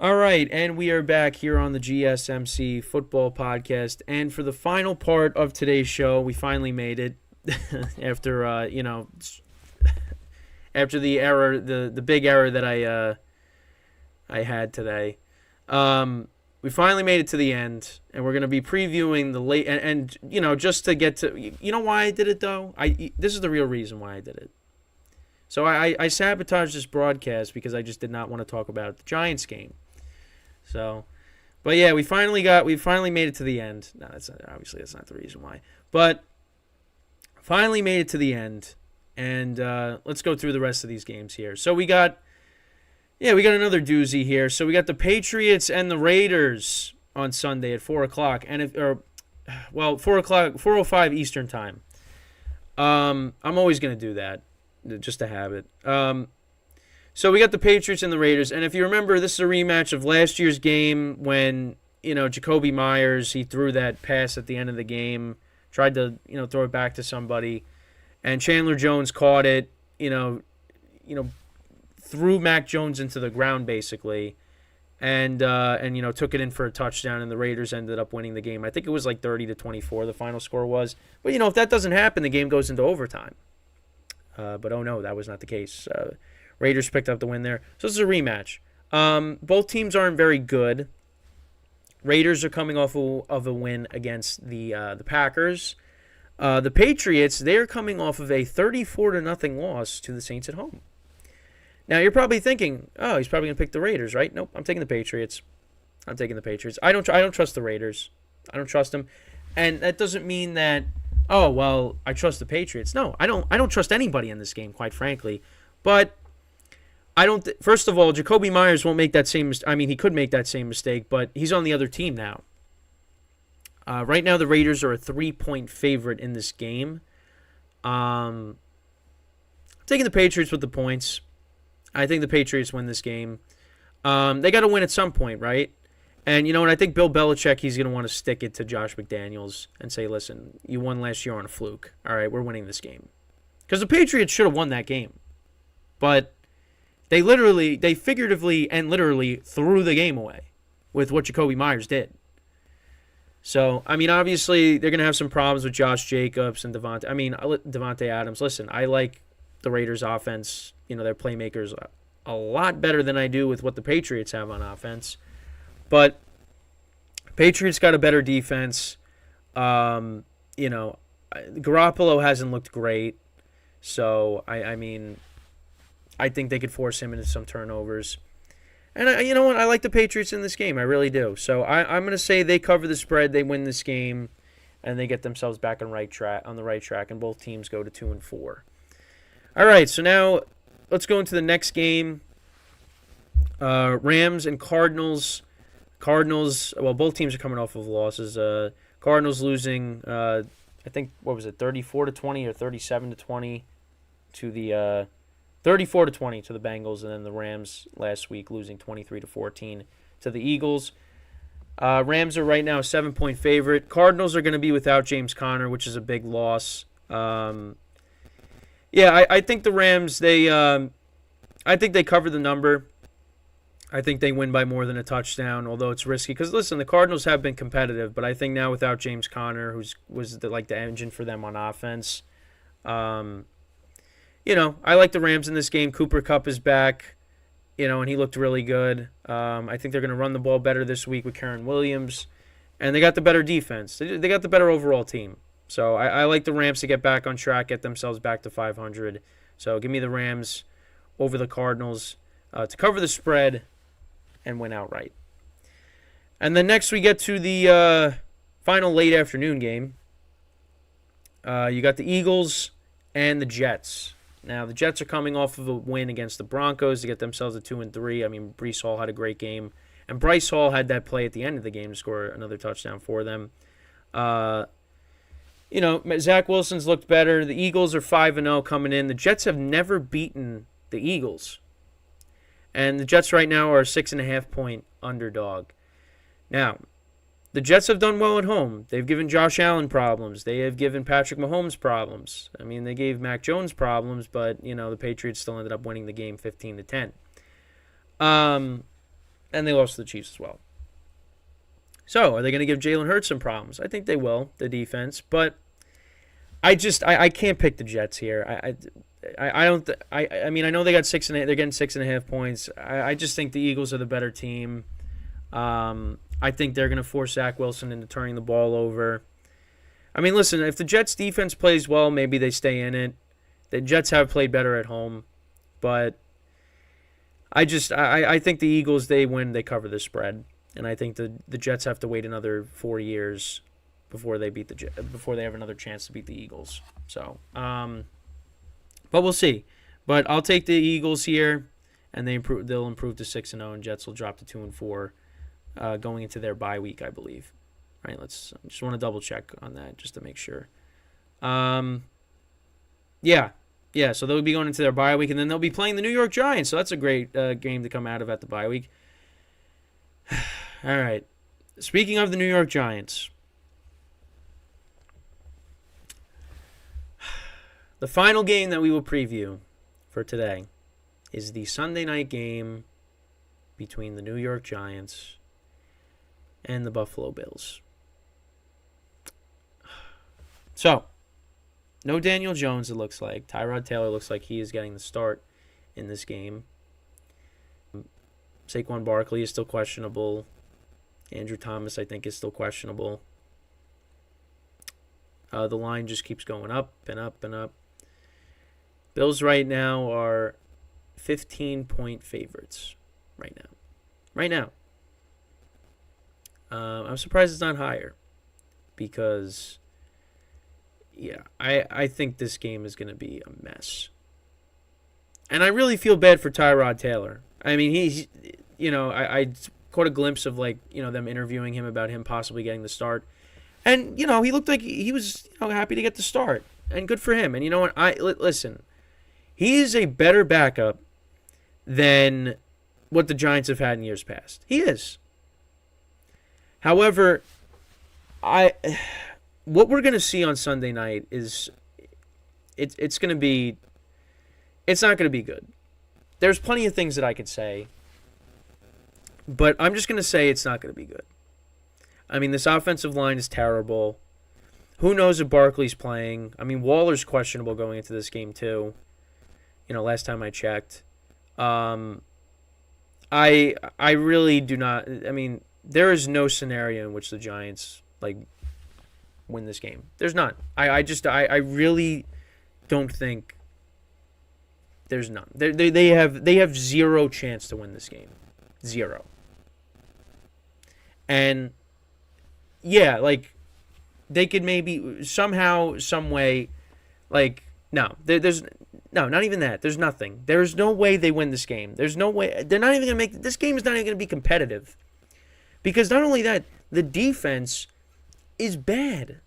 All right, and we are back here on the GSMC football podcast. And for the final part of today's show, we finally made it after after the error, the big error that I had today. We finally made it to the end, and we're going to be previewing the late and just to get to why I did it though. This is the real reason why I did it. So I sabotaged this broadcast because I just did not want to talk about the Giants game. So, but yeah, we finally made it to the end. No, that's not the reason why. But finally made it to the end, and let's go through the rest of these games here. So we got another doozy here. So we got the Patriots and the Raiders on Sunday at 4:00, and 4:00, 4:05 Eastern time. I'm always gonna do that, just to have it. So we got the Patriots and the Raiders, and if you remember, this is a rematch of last year's game when Jacoby Myers, he threw that pass at the end of the game, tried to throw it back to somebody, and Chandler Jones caught it, threw Mac Jones into the ground basically, and took it in for a touchdown, and the Raiders ended up winning the game. I think it was like 30-24 the final score was. But if that doesn't happen, the game goes into overtime. But oh no, that was not the case. Raiders picked up the win there. So this is a rematch. Both teams aren't very good. Raiders are coming off of a win against the Packers. The Patriots, they're coming off of a 34-0 loss to the Saints at home. Now you're probably thinking, oh, he's probably gonna pick the Raiders, right? Nope, I'm taking the Patriots. I don't trust the Raiders. I don't trust them, and that doesn't mean that. Oh well, I trust the Patriots. No, I don't trust anybody in this game, quite frankly. But I don't. First of all, Jacoby Myers won't make that same. He could make that same mistake, but he's on the other team now. Right now, the Raiders are a 3-point favorite in this game. Taking the Patriots with the points. I think the Patriots win this game. They got to win at some point, right? And I think Bill Belichick, he's going to want to stick it to Josh McDaniels and say, listen, you won last year on a fluke. All right, we're winning this game. Because the Patriots should have won that game. But they figuratively and literally threw the game away with what Jacoby Myers did. So, obviously, they're going to have some problems with Josh Jacobs and Devontae Adams. Listen, I like the Raiders' offense. Their playmakers a lot better than I do with what the Patriots have on offense. But Patriots got a better defense. Garoppolo hasn't looked great. So, I think they could force him into some turnovers. And you know what? I like the Patriots in this game. I really do. So I'm going to say they cover the spread, they win this game, and they get themselves back on the right track, and both teams go to 2-4. All right, so now let's go into the next game. Rams and Cardinals. Both teams are coming off of losses. Cardinals losing, I think, 34-20 or 37-20 to the 34-20 to the Bengals, and then the Rams last week losing 23-14 to the Eagles. Rams are right now a 7-point favorite. Cardinals are going to be without James Conner, which is a big loss. I think the Rams, I think they cover the number. I think they win by more than a touchdown, although it's risky. Because, listen, the Cardinals have been competitive, but I think now without James Conner, who was the engine for them on offense, I like the Rams in this game. Cooper Kupp is back, and he looked really good. I think they're going to run the ball better this week with Karen Williams. And they got the better defense. They got the better overall team. So I like the Rams to get back on track, get themselves back to 500. So give me the Rams over the Cardinals to cover the spread and win outright. And then next we get to the final late afternoon game. You got the Eagles and the Jets. Now, the Jets are coming off of a win against the Broncos to get themselves to 2-3. Breece Hall had a great game. And Bryce Hall had that play at the end of the game to score another touchdown for them. Zach Wilson's looked better. The Eagles are 5-0 coming in. The Jets have never beaten the Eagles. And the Jets right now are a 6.5-point underdog. Now, the Jets have done well at home. They've given Josh Allen problems. They have given Patrick Mahomes problems. They gave Mac Jones problems, but, the Patriots still ended up winning the game 15-10. and they lost to the Chiefs as well. So, are they going to give Jalen Hurts some problems? I think they will, the defense. But I can't pick the Jets here. I don't. I mean, I know they got 6.5. They're getting 6.5 points. I just think the Eagles are the better team. I think they're going to force Zach Wilson into turning the ball over. I mean, listen, if the Jets defense plays well, maybe they stay in it. The Jets have played better at home, but I think the Eagles, they win, they cover the spread, and I think the Jets have to wait another 4 years before they have another chance to beat the Eagles. So, but we'll see. But I'll take the Eagles here, and they'll improve to 6-0, and Jets will drop to 2-4, going into their bye week, I believe. All right, I just want to double check on that just to make sure. Yeah. So they'll be going into their bye week, and then they'll be playing the New York Giants. So that's a great game to come out of at the bye week. All right. Speaking of the New York Giants, the final game that we will preview for today is the Sunday night game between the New York Giants and the Buffalo Bills. So, no Daniel Jones, it looks like. Tyrod Taylor looks like he is getting the start in this game. Saquon Barkley is still questionable. Andrew Thomas, I think, is still questionable. The line just keeps going up and up and up. Bills right now are 15-point favorites right now. Right now. I'm surprised it's not higher because, yeah, I think this game is going to be a mess. And I really feel bad for Tyrod Taylor. I mean, he's, I caught a glimpse of, them interviewing him about him possibly getting the start. And, he looked like he was happy to get the start. And good for him. And you know what? Listen, he is a better backup than what the Giants have had in years past. He is. However, what we're going to see on Sunday night is it's not going to be good. There's plenty of things that I could say, but I'm just going to say it's not going to be good. I mean, this offensive line is terrible. Who knows if Barkley's playing? I mean, Waller's questionable going into this game too. Last time I checked. I really do not. I mean, there is no scenario in which the Giants win this game. There's none. I really don't think there's none. They have zero chance to win this game. Zero. And yeah, they could maybe somehow, some way, there's not even that. There's nothing. There's no way they win this game. There's no way. They're not even going to this game is not even going to be competitive. Because not only that, the defense is bad.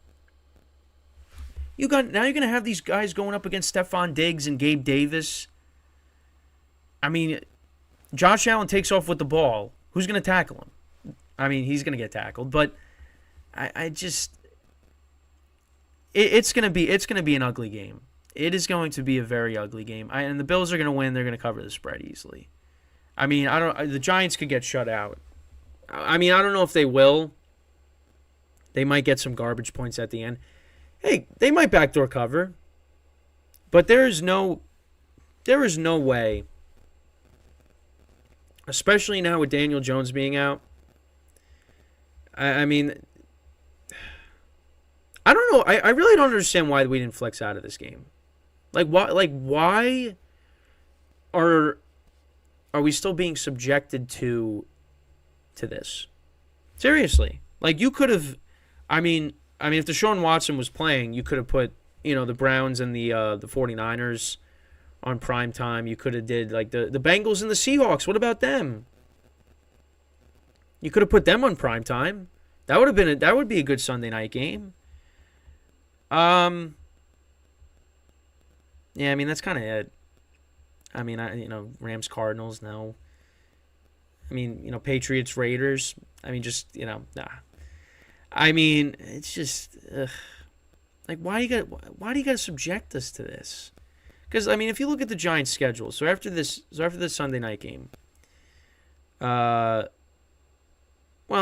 Now you're going to have these guys going up against Stephon Diggs and Gabe Davis. I mean, Josh Allen takes off with the ball. Who's going to tackle him? I mean, he's going to get tackled, but it's going to be an ugly game. It is going to be a very ugly game. And the Bills are going to win. They're going to cover the spread easily. I mean, the Giants could get shut out. I mean, I don't know if they will. They might get some garbage points at the end. Hey, they might backdoor cover. But there is no way, especially now with Daniel Jones being out. I mean, I don't know. I really don't understand why we didn't flex out of this game. Why are we still being subjected to this? Seriously. You could have, I mean, if Deshaun Watson was playing, you could have put, the Browns and the 49ers on prime time. You could have did the Bengals and the Seahawks. What about them? You could have put them on prime time. That would be a good Sunday night game. Yeah, I mean, that's kind of it. I mean, Rams, Cardinals, no. I mean, Patriots, Raiders. I mean, just, nah. I mean, it's just, why do you got to subject us to this? Because, I mean, if you look at the Giants' schedule, so after this Sunday night game,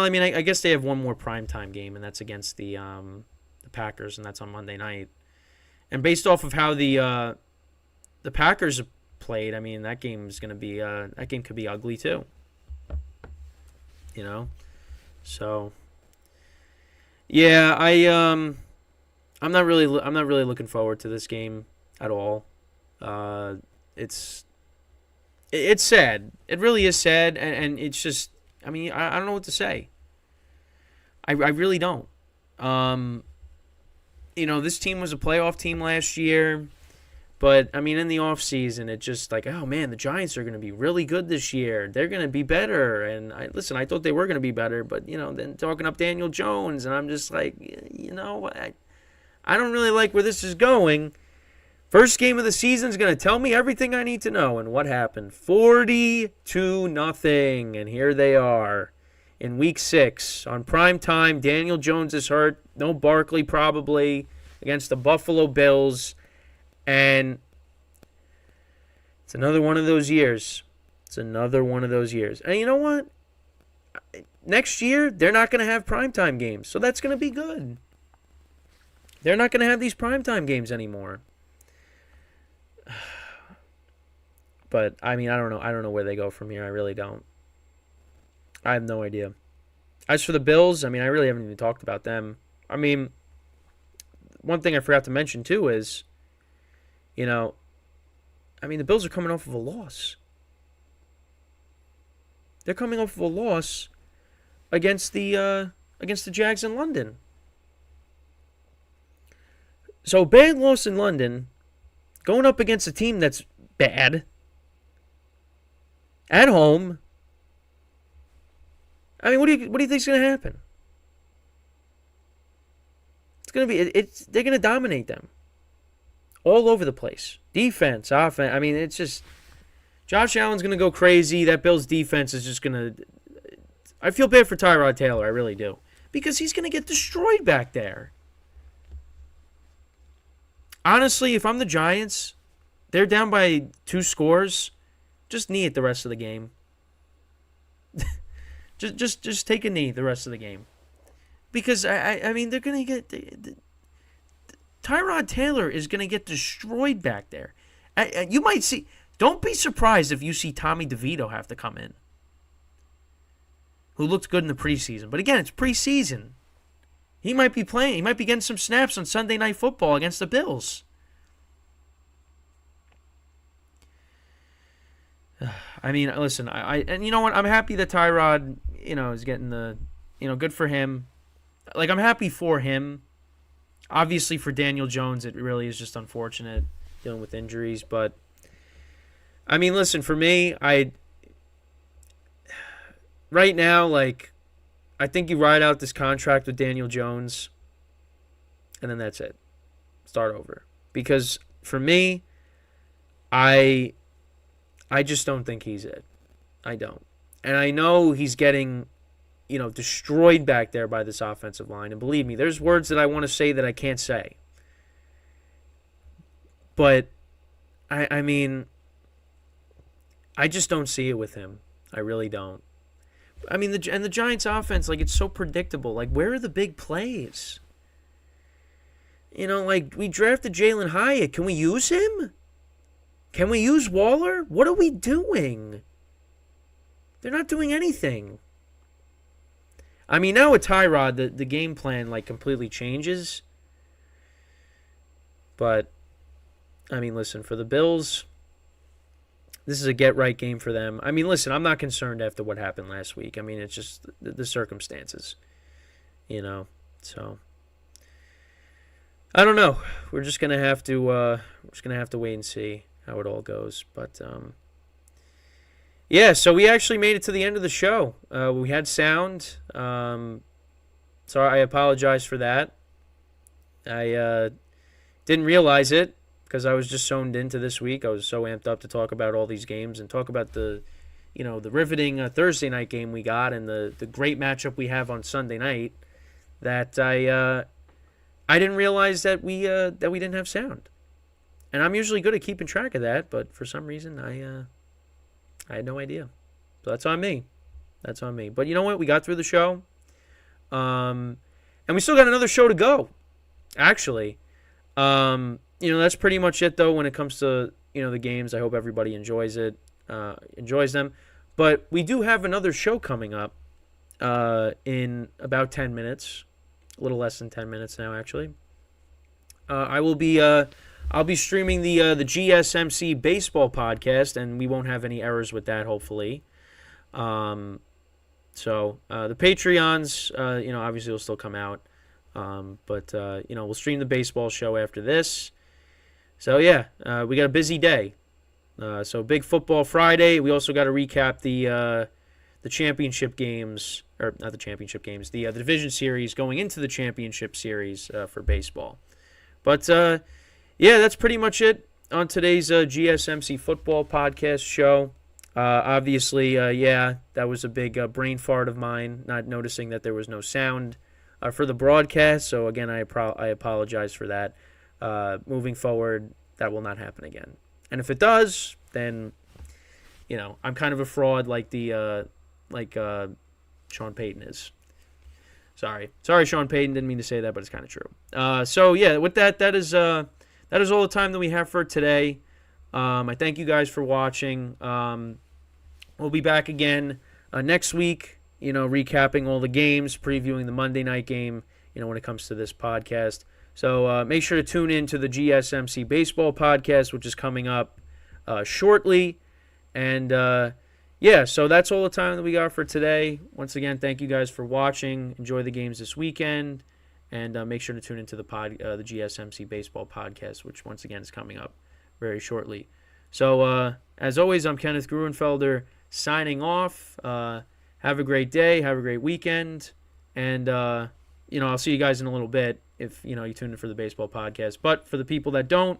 I mean, I guess they have one more primetime game, and that's against the Packers, and that's on Monday night. And based off of how the Packers played, I mean, that game is going to be that game could be ugly too. You know, so yeah, I'm not really looking forward to this game at all. It's sad. It really is sad, and it's just, I mean, I don't know what to say. I really don't. This team was a playoff team last year, but, I mean, in the offseason, it's just like, oh, man, the Giants are going to be really good this year. They're going to be better. And, I thought they were going to be better, but, then talking up Daniel Jones, and I'm just like, I don't really like where this is going. First game of the season is going to tell me everything I need to know. And what happened? 42-0. And here they are in week 6 on prime time. Daniel Jones is hurt. No Barkley probably against the Buffalo Bills. And it's another one of those years. And you know what? Next year, they're not going to have primetime games. So that's going to be good. They're not going to have these primetime games anymore. But, I mean, I don't know. I don't know where they go from here. I really don't. I have no idea. As for the Bills, I mean, I really haven't even talked about them. I mean, one thing I forgot to mention, too, is, the Bills are coming off of a loss. They're coming off of a loss against the Jags in London. So, bad loss in London, going up against a team that's bad, at home. I mean, what do you think is going to happen? They're going to dominate them. All over the place. Defense, offense. I mean, it's just, Josh Allen's going to go crazy. That Bills defense is just going to, I feel bad for Tyrod Taylor. I really do. Because he's going to get destroyed back there. Honestly, if I'm the Giants, they're down by 2 scores. Just knee it the rest of the game. just take a knee the rest of the game. Because, I mean, they're going to get... Tyrod Taylor is going to get destroyed back there. You might see... Don't be surprised if you see Tommy DeVito have to come in. Who looked good in the preseason. But again, it's preseason. He might be playing. He might be getting some snaps on Sunday Night Football against the Bills. I mean, listen, and you know what? I'm happy that Tyrod, is getting the, good for him. Like, I'm happy for him. Obviously, for Daniel Jones, it really is just unfortunate dealing with injuries. But, I mean, listen, for me, right now, like, I think you ride out this contract with Daniel Jones, and then that's it. Start over. Because, for me, I just don't think he's it. I don't. And I know he's getting, destroyed back there by this offensive line. And believe me, there's words that I want to say that I can't say. But, I mean, I just don't see it with him. I really don't. I mean, the Giants' offense, like, it's so predictable. Like, where are the big plays? Like, we drafted Jalen Hyatt. Can we use him? Can we use Waller? What are we doing? They're not doing anything. I mean, now with Tyrod, the game plan, like, completely changes. But, I mean, listen, for the Bills, this is a get-right game for them. I mean, listen, I'm not concerned after what happened last week. I mean, it's just the circumstances, so I don't know. We're just gonna have to wait and see how it all goes. But yeah, so we actually made it to the end of the show. We had sound, so I apologize for that. I didn't realize it because I was just zoned into this week. I was so amped up to talk about all these games and talk about the riveting Thursday night game we got and the great matchup we have on Sunday night that I didn't realize that we didn't have sound. And I'm usually good at keeping track of that, but for some reason I had no idea. So that's on me. But you know what? We got through the show. And we still got another show to go, actually. That's pretty much it, though, when it comes to, the games. I hope everybody enjoys them. But we do have another show coming up in about 10 minutes, a little less than 10 minutes now, actually. I'll be streaming the GSMC baseball podcast, and we won't have any errors with that, hopefully. So the Patreons, obviously will still come out. But we'll stream the baseball show after this. So, yeah, we got a busy day. So big football Friday. We also got to recap the championship games, or not the championship games, the division series going into the championship series for baseball. But, that's pretty much it on today's GSMC football podcast show. Obviously, that was a big brain fart of mine, not noticing that there was no sound for the broadcast. So, again, I apologize for that. Moving forward, that will not happen again. And if it does, then, I'm kind of a fraud like Sean Payton is. Sorry, Sean Payton. Didn't mean to say that, but it's kind of true. With that is all the time that we have for today. I thank you guys for watching. We'll be back again next week, recapping all the games, previewing the Monday night game, when it comes to this podcast. So make sure to tune in to the GSMC Baseball Podcast, which is coming up shortly. And, so that's all the time that we got for today. Once again, thank you guys for watching. Enjoy the games this weekend. And make sure to tune into the GSMC Baseball Podcast, which, once again, is coming up very shortly. So, as always, I'm Kenneth Gruenfelder signing off. Have a great day. Have a great weekend. And, I'll see you guys in a little bit if, you tune in for the baseball podcast. But for the people that don't,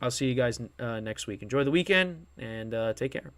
I'll see you guys next week. Enjoy the weekend and take care.